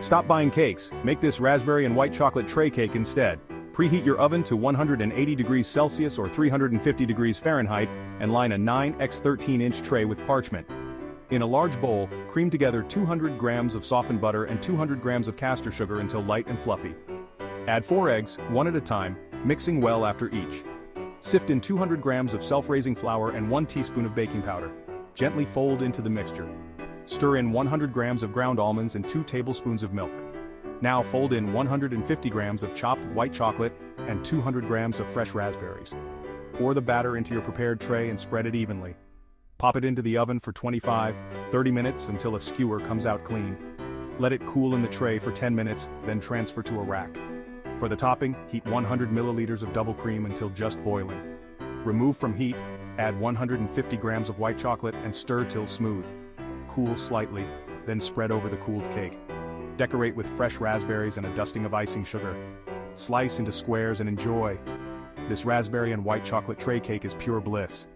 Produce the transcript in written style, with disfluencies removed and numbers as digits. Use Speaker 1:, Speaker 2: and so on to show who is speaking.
Speaker 1: Stop buying cakes, make this raspberry and white chocolate tray cake instead. Preheat your oven to 180 degrees Celsius or 350 degrees Fahrenheit and line a 9x13-inch tray with parchment. In a large bowl, cream together 200 grams of softened butter and 200 grams of castor sugar until light and fluffy. Add 4 eggs, one at a time, mixing well after each. Sift in 200 grams of self-raising flour and 1 teaspoon of baking powder. Gently fold into the mixture. Stir in 100 grams of ground almonds and 2 tablespoons of milk. Now fold in 150 grams of chopped white chocolate and 200 grams of fresh raspberries. Pour the batter into your prepared tray and spread it evenly. Pop it into the oven for 25-30 minutes until a skewer comes out clean. Let it cool in the tray for 10 minutes, then transfer to a rack. For the topping, heat 100 milliliters of double cream until just boiling. Remove from heat, add 150 grams of white chocolate and stir till smooth. Cool slightly, then spread over the cooled cake. Decorate with fresh raspberries and a dusting of icing sugar. Slice into squares and enjoy. This raspberry and white chocolate tray cake is pure bliss.